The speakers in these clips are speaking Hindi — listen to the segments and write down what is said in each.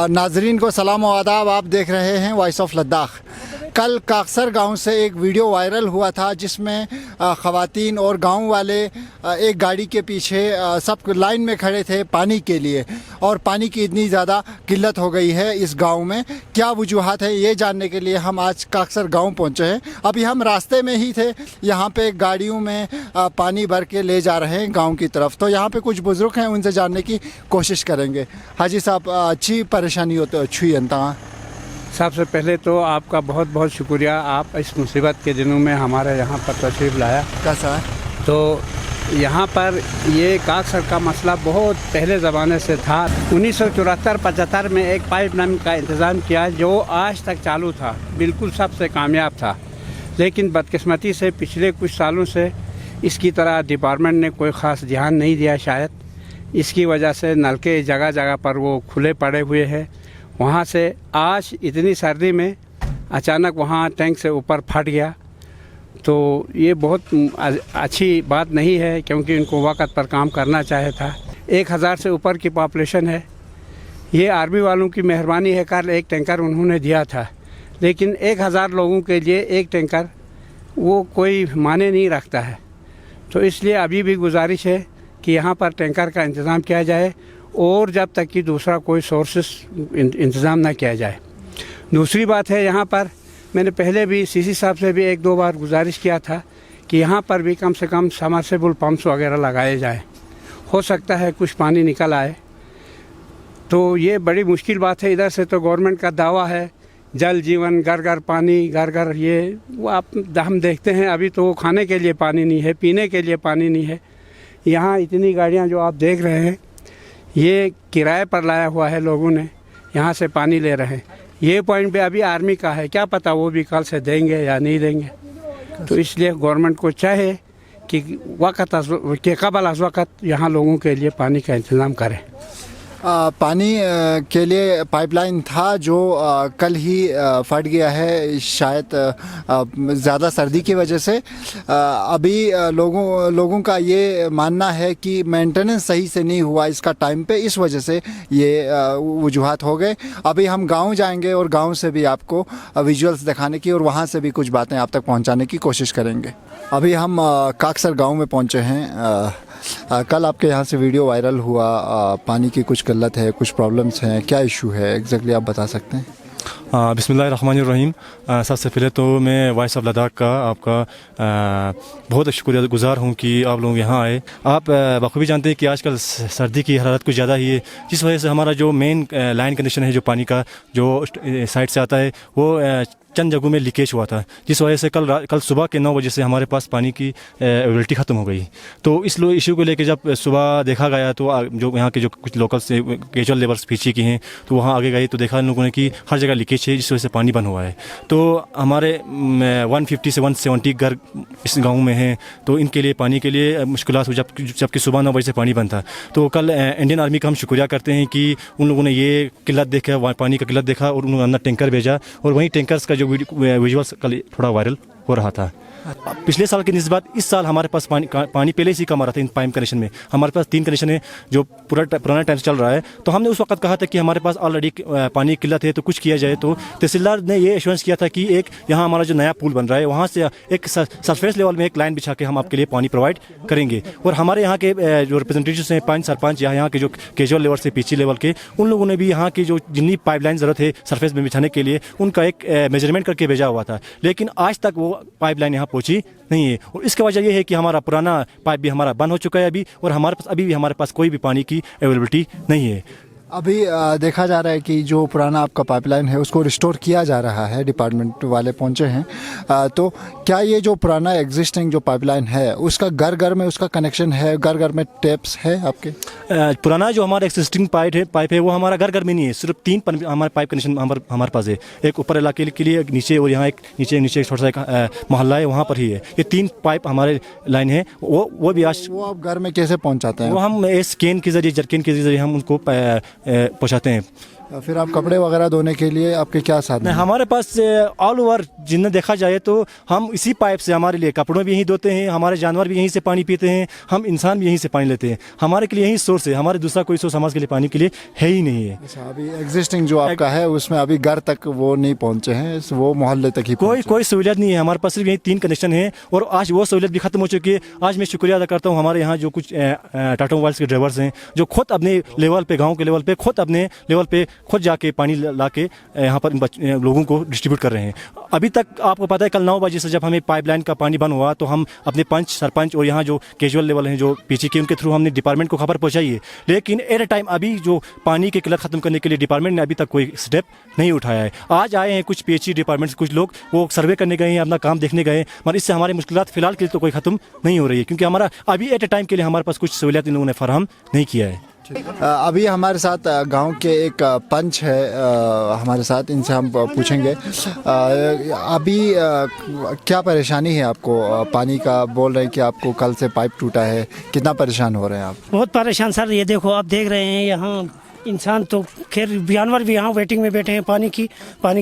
नाजरीन को सलाम और आदाब। आप देख रहे हैं वॉइस ऑफ लद्दाख। कल काकसर गांव से एक वीडियो वायरल हुआ था जिसमें ख़वातीन और गांव वाले एक गाड़ी के पीछे सब लाइन में खड़े थे पानी के लिए, और पानी की इतनी ज़्यादा किल्लत हो गई है इस गांव में। क्या वजूहात है ये जानने के लिए हम आज काकसर गांव पहुंचे हैं। अभी हम रास्ते में ही थे, यहाँ पे गाड़ियों में पानी भर के ले जा रहे हैं गाँव की तरफ। तो यहाँ पर कुछ बुज़ुर्ग हैं, उनसे जानने की कोशिश करेंगे। हाजी साहब, अच्छी परेशानी होती अच्छी जनता। सबसे पहले तो आपका बहुत बहुत शुक्रिया, आप इस मुसीबत के दिनों में हमारे यहाँ पर तशरीफ़ लाया। कैसा है? तो यहाँ पर ये काकसर का मसला बहुत पहले ज़माने से था। 1974-75 में एक पाइपलाइन का इंतज़ाम किया जो आज तक चालू था, बिल्कुल सबसे कामयाब था। लेकिन बदकिस्मती से पिछले कुछ सालों से इसकी तरह डिपार्टमेंट ने कोई ख़ास ध्यान नहीं दिया शायद। इसकी वजह से नलके जगह जगह पर वो खुले पड़े हुए हैं। वहाँ से आज इतनी सर्दी में अचानक वहाँ टैंक से ऊपर फट गया, तो ये बहुत अच्छी बात नहीं है, क्योंकि इनको वक़्त पर काम करना चाहिए था। 1000 से ऊपर की पॉपुलेशन है। ये आर्मी वालों की मेहरबानी है, कल एक टैंकर उन्होंने दिया था, लेकिन 1000 लोगों के लिए एक टैंकर वो कोई माने नहीं रखता है। तो इसलिए अभी भी गुजारिश है कि यहाँ पर टैंकर का इंतज़ाम किया जाए, और जब तक कि दूसरा कोई सोर्सेस इंतज़ाम ना किया जाए। दूसरी बात है, यहाँ पर मैंने पहले भी सीसी साहब से भी 1-2 बार गुजारिश किया था कि यहाँ पर भी कम से कम सबमर्सिबल पंप्स वगैरह लगाए जाए, हो सकता है कुछ पानी निकल आए। तो ये बड़ी मुश्किल बात है। इधर से तो गवर्नमेंट का दावा है जल जीवन, घर घर पानी, घर घर, ये वो हम देखते हैं अभी तो खाने के लिए पानी नहीं है, पीने के लिए पानी नहीं है। यहाँ इतनी गाड़ियाँ जो आप देख रहे हैं ये किराए पर लाया हुआ है, लोगों ने यहाँ से पानी ले रहे हैं। ये पॉइंट पे अभी आर्मी का है, क्या पता वो भी कल से देंगे या नहीं देंगे। तो इसलिए गवर्नमेंट को चाहे कि कबल अज़ वक़्त यहाँ लोगों के लिए पानी का इंतज़ाम करें। पानी के लिए पाइपलाइन था जो कल ही फट गया है, शायद ज़्यादा सर्दी की वजह से। अभी लोगों का ये मानना है कि मेंटेनेंस सही से नहीं हुआ इसका टाइम पे, इस वजह से ये वजूहात हो गए। अभी हम गांव जाएंगे और गांव से भी आपको विजुअल्स दिखाने की और वहां से भी कुछ बातें आप तक पहुंचाने की कोशिश करेंगे। अभी हम काकसर गाँव में पहुँचे हैं। कल आपके यहाँ से वीडियो वायरल हुआ, पानी की कुछ किल्लत है, कुछ प्रॉब्लम्स हैं, क्या इशू है एग्जैक्टली आप बता सकते हैं? बिस्मिल्लाहिर्रहमानिर्रहीम। सबसे पहले तो मैं वॉइस ऑफ लद्दाख का आपका बहुत शुक्रिया गुज़ार हूँ कि आप लोग यहाँ आए। आप बखूबी जानते हैं कि आजकल सर्दी की हरारत कुछ ज़्यादा ही है, जिस वजह से हमारा जो मेन लाइन कंडीशन है, जो पानी का जो साइड से आता है, वो चंद जगहों में लीकेज हुआ था, जिस वजह से कल सुबह के 9 बजे से हमारे पास पानी की अवेलेबिलिटी ख़त्म हो गई। तो इस इशू को लेकर जब सुबह देखा गया तो जो यहाँ के जो कुछ लोकल से कैजुअल लेबर्स पीछे की हैं, तो वहाँ आगे गए तो देखा इन लोगों ने कि हर जगह लीकेज है, जिस वजह से पानी बंद हुआ है। तो हमारे 150 से 170 घर इस गाँव में हैं, तो इनके लिए पानी के लिए मुश्किलात हुई, जबकि सुबह 9 बजे से पानी बंद था। तो कल इंडियन आर्मी का हम शुक्रिया करते हैं कि उन लोगों ने ये किल्लत देखा, पानी का किल्लत देखा, और उन्होंने अंदर टैंकर भेजा, और वहीं टैंकर्स का जो विजुअल्स कल थोड़ा वायरल हो रहा था। पिछले साल की निस्बत इस साल हमारे पास पानी पहले से कम आ रहा था। इन पाइप कनेक्शन में हमारे पास 3 कनेक्शन है जो पुराना टाइम से चल रहा है। तो हमने उस वक्त कहा था कि हमारे पास ऑलरेडी पानी की किल्लत है, तो कुछ किया जाए। तो तहसीलदार ने ये एश्योरेंस किया था कि एक यहाँ हमारा जो नया पुल बन रहा है, वहाँ से एक सरफेस लेवल में एक लाइन बिछा के हम आपके लिए पानी प्रोवाइड करेंगे। और हमारे यहाँ के जो रिप्रेजेंटेटिव्स हैं, 5 सरपंच, यहाँ के जो कैजुअल लेवल से पीछे लेवल के, उन लोगों ने भी यहाँ की जो जितनी पाइपलाइन ज़रूरत है सरफेस में बिछाने के लिए, उनका एक मेजरमेंट करके भेजा हुआ था। लेकिन आज तक वो पाइपलाइन यहाँ पहुँची नहीं है, और इसका वजह यह है कि हमारा पुराना पाइप भी हमारा बंद हो चुका है अभी, और अभी भी हमारे पास कोई भी पानी की अवेलेबिलिटी नहीं है। अभी देखा जा रहा है कि जो पुराना आपका पाइपलाइन है उसको रिस्टोर किया जा रहा है, डिपार्टमेंट वाले पहुंचे हैं। तो क्या ये जो पुराना एग्जिस्टिंग जो पाइपलाइन है उसका घर घर में उसका कनेक्शन है, घर घर में टैप्स है आपके? पुराना जो हमारा एक्सिस्टिंग पाइप है वो हमारा घर घर में नहीं है, सिर्फ 3 हमारे पाइप कनेक्शन हमारे पास है। एक ऊपर इलाके के लिए, एक नीचे, और यहाँ एक नीचे एक छोटा सा एक मोहल्ला है, वहाँ पर ही है। ये 3 पाइप हमारे लाइन है। वो भी आज वो आप घर में कैसे पहुँचाते हैं? वो हम स्कैन के जरिए, जर्किन के जरिए हम उनको पहुँचाते हैं। फिर आप कपड़े वगैरह धोने के लिए आपके क्या साधन नहीं, हैं? हमारे पास ऑल ओवर जिन्हें देखा जाए तो हम इसी पाइप से हमारे लिए कपड़ों भी यहीं धोते हैं, हमारे जानवर भी यहीं से पानी पीते हैं, हम इंसान भी यहीं से पानी लेते हैं। हमारे के लिए यही सोर्स है, हमारे दूसरा कोई सोर्स हमारे के लिए पानी के लिए है ही नहीं है। अच्छा, अभी एग्जिस्टिंग जो आपका है उसमें अभी घर तक वो नहीं पहुंचे हैं, वो मोहल्ले तक ही कोई पहुंचे। सहूलियत नहीं है हमारे पास, सिर्फ यही 3 कनेक्शन है और आज वो सहूलियत भी खत्म हो चुकी है। आज मैं शुक्रिया अदा करता हूँ हमारे यहाँ जो कुछ टाटा मोबाइल्स के ड्राइवर्स हैं जो खुद अपने लेवल पे, गांव के लेवल पे खुद अपने लेवल पे खुद जाके पानी ला के यहाँ पर लोगों को डिस्ट्रीब्यूट कर रहे हैं। अभी तक आपको पता है कल 9 बजे से जब हमें पाइपलाइन का पानी बंद हुआ तो हम अपने पंच, सरपंच और यहाँ जो कैजुअल लेवल हैं जो पीछे के उनके थ्रू हमने डिपार्टमेंट को खबर पहुँचाई है, लेकिन एट अ टाइम अभी जो पानी की किल्लत खत्म करने के लिए डिपार्टमेंट ने अभी तक कोई स्टेप नहीं उठाया है। आज आए हैं कुछ पीएचई डिपार्टमेंट से कुछ लोग, वो सर्वे करने गए हैं, अपना काम देखने गए हैं, मगर इससे हमारी मुश्किलात फिलहाल के लिए तो कोई खत्म नहीं हो रही है, क्योंकि हमारा अभी एट अ टाइम के लिए हमारे पास कुछ सहूलियत इन लोगों ने फराहम नहीं किया है। अभी हमारे साथ गांव के एक पंच है हमारे साथ, इनसे हम पूछेंगे अभी क्या परेशानी है आपको पानी का? बोल रहे हैं कि आपको कल से पाइप टूटा है, कितना परेशान हो रहे हैं आप? बहुत परेशान सर। ये देखो आप देख रहे हैं यहाँ इंसान तो खैर, जानवर भी यहाँ वेटिंग में बैठे हैं। पानी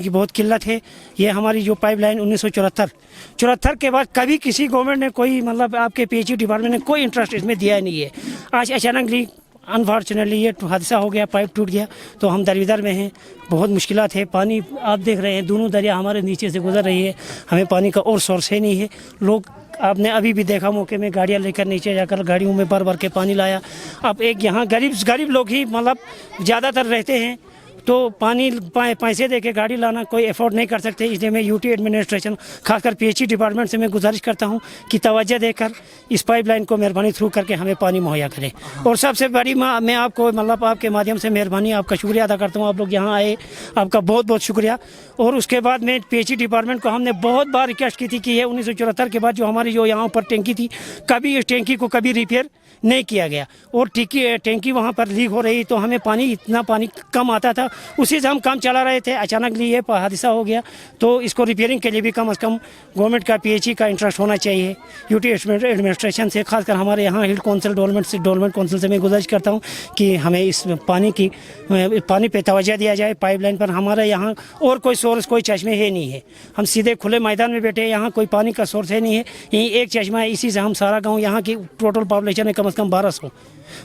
की बहुत किल्लत है। ये हमारी जो पाइपलाइन 1974 के बाद कभी किसी गवर्नमेंट ने कोई मतलब आपके पीएचई डिपार्टमेंट ने कोई इंटरेस्ट इसमें दिया नहीं है। आज अचानकली अनफॉर्चुनेटली ये हादसा हो गया, पाइप टूट गया, तो हम दरविदर में हैं। बहुत मुश्किलात है। पानी आप देख रहे हैं दोनों दरिया हमारे नीचे से गुजर रही है। हमें पानी का और सोर्स है नहीं है। लोग, आपने अभी भी देखा मौके में गाड़ियाँ लेकर नीचे जाकर गाड़ियों में भर के पानी लाया। अब एक यहाँ गरीब लोग ही मतलब ज़्यादातर रहते हैं, तो पानी पैसे दे के गाड़ी लाना कोई अफोर्ड नहीं कर सकते। इसलिए मैं यूटी एडमिनिस्ट्रेशन, खासकर पीएचई डिपार्टमेंट से मैं गुजारिश करता हूं कि तवज्जो देकर इस पाइपलाइन को मेहरबानी थ्रू करके हमें पानी मुहैया करें। और सबसे बड़ी मैं आपको मतलब आपके माध्यम से मेहरबानी, आपका शुक्रिया अदा करता हूं। आप लोग यहाँ आए, आपका बहुत बहुत शुक्रिया। और उसके बाद में पीएचई डिपार्टमेंट को हमने बहुत बार रिक्वेस्ट की थी कि ये 1974 के बाद जो हमारी जो यहाँ पर टैंकी थी, कभी इस टैंकी को कभी रिपेयर नहीं किया गया और टैंकी वहाँ पर लीक हो रही, तो हमें इतना पानी कम आता था, उसी से हम काम चला रहे थे। अचानक ये हादसा हो गया, तो इसको रिपेयरिंग के लिए भी कम से कम गवर्नमेंट का पीएचई का इंटरेस्ट होना चाहिए। यूटी एडमिनिस्ट्रेशन से, खासकर हमारे यहाँ हिल काउंसिल डेवलपमेंट काउंसिल से मैं गुजारिश करता हूँ कि हमें इस पानी पे तवज्जो दिया जाए। पाइपलाइन पर हमारे यहाँ और कोई सोर्स, कोई चश्मे है नहीं है। हम सीधे खुले मैदान में बैठे हैं, यहाँ कोई पानी का सोर्स है नहीं है। यहीं एक चश्मा है, इसी से हम सारा गाँव, यहाँ की टोटल पॉपुलेशन है कम से कम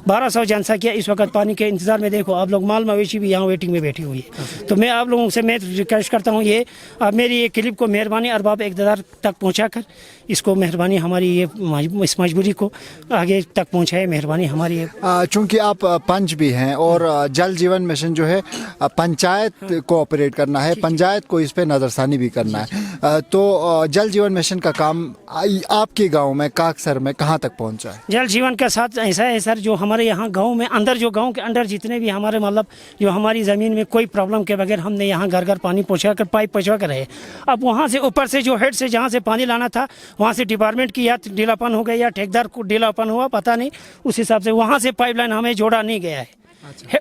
1200 जनसंख्या इस वक्त पानी के इंतजार में। देखो आप लोग, माल मवेशी भी यहाँ वेटिंग में बैठी हुई है। तो मैं आप लोगों से मैं रिक्वेस्ट करता हूँ, ये आप मेरी ये क्लिप को मेहरबानी अरबाब इक़्तिदार तक पहुँचाकर इसको मेहरबानी हमारी ये इस मजबूरी को आगे तक पहुँचाए, मेहरबानी हमारी ये। चूँकि आप पंच भी हैं और जल जीवन मिशन जो है पंचायत को ऑपरेट करना है, पंचायत को इस पर नज़रसानी भी करना है, तो जल जीवन मिशन का काम आपके गाँव में, काकसर में कहाँ तक पहुँचा है? जल जीवन के साथ ऐसा है सर, जो हमारे यहाँ गांव में अंदर, जो गांव के अंदर जितने भी हमारे मतलब जो हमारी ज़मीन में कोई प्रॉब्लम के बगैर हमने यहाँ घर पानी पहुँचा कर, पाइप पहुँचा कर रहे। अब वहाँ से ऊपर से जो हेड से जहाँ से पानी लाना था, वहाँ से डिपार्टमेंट की या ढीलापन हो गया या ठेकेदार को ढीलापन हुआ, पता नहीं, उस हिसाब से वहाँ से पाइपलाइन हमें जोड़ा नहीं गया है।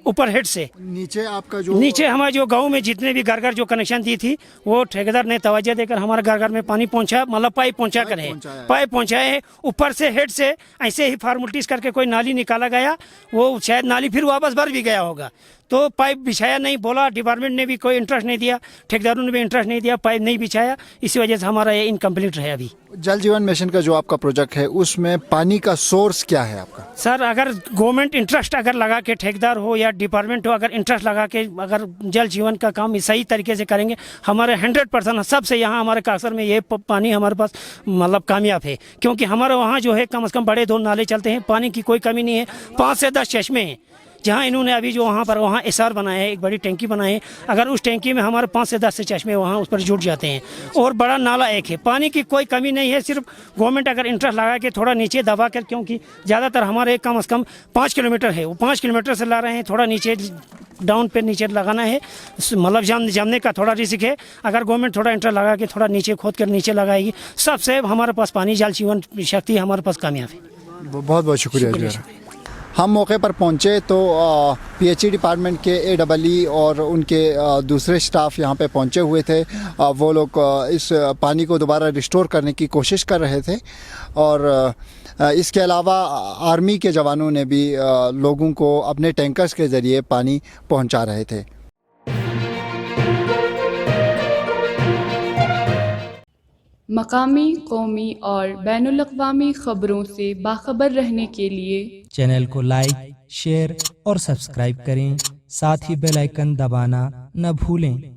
ऊपर हेड से नीचे आपका जो नीचे हमारे जो गांव में जितने भी घर जो कनेक्शन दी थी, वो ठेकेदार ने तवज्जो देकर हमारे घर में पानी पहुंचा, मतलब पाइप पहुंचा कर है, पाइप पहुंचाए हैं। ऊपर से हेड से ऐसे ही फॉर्मेलिटीज करके कोई नाली निकाला गया, वो शायद नाली फिर वापस भर भी गया होगा, तो पाइप बिछाया नहीं। बोला डिपार्टमेंट ने भी कोई इंटरेस्ट नहीं दिया, ठेकेदारों ने भी इंटरेस्ट नहीं दिया, पाइप नहीं बिछाया। इसी वजह से हमारा ये इनकम्प्लीट है। अभी जल जीवन मिशन का जो आपका प्रोजेक्ट है, उसमें पानी का सोर्स क्या है आपका? सर, अगर गवर्नमेंट इंटरेस्ट अगर लगा के, ठेकेदार हो या डिपार्टमेंट हो, अगर इंटरेस्ट लगा के अगर जल जीवन का काम सही तरीके से करेंगे, हमारे 100% सबसे यहाँ हमारे काकसर में ये पानी हमारे पास मतलब कामयाब है। क्योंकि हमारे वहाँ जो है कम से कम बड़े 2 नाले चलते हैं, पानी की कोई कमी नहीं है। 5 से 10 चश्मे हैं, जहाँ इन्होंने अभी जो वहाँ एसआर बनाया है, एक बड़ी टैंकी बनाई है। अगर उस टैंकी में हमारे 5 से 10 से चश्मे वहाँ उस पर जुट जाते हैं, और बड़ा नाला एक है। पानी की कोई कमी नहीं है। सिर्फ गवर्नमेंट अगर इंटरेस्ट लगा के थोड़ा नीचे दबा कर, क्योंकि ज़्यादातर हमारे कम से कम 5 किलोमीटर है, वो 5 किलोमीटर से ला रहे हैं, थोड़ा नीचे डाउन पे नीचे लगाना है, मतलब जमने का थोड़ा रिस्क है। अगर गवर्नमेंट थोड़ा इंटरेस्ट लगा के थोड़ा नीचे खोद कर नीचे लगाएगी, सबसे हमारे पास पानी, जल जीवन शक्ति हमारे पास कामयाब है। बहुत बहुत शुक्रिया। हम मौके पर पहुंचे तो पीएचई डिपार्टमेंट के एडब्ल्यू और उनके दूसरे स्टाफ यहाँ पे पहुंचे हुए थे। वो लोग इस पानी को दोबारा रिस्टोर करने की कोशिश कर रहे थे, और इसके अलावा आर्मी के जवानों ने भी लोगों को अपने टैंकर्स के ज़रिए पानी पहुंचा रहे थे। मकामी, कौमी और बैनुल-अक़वामी ख़बरों से बाखबर रहने के लिए चैनल को लाइक, शेयर और सब्सक्राइब करें। साथ ही बेल आइकन दबाना न भूलें।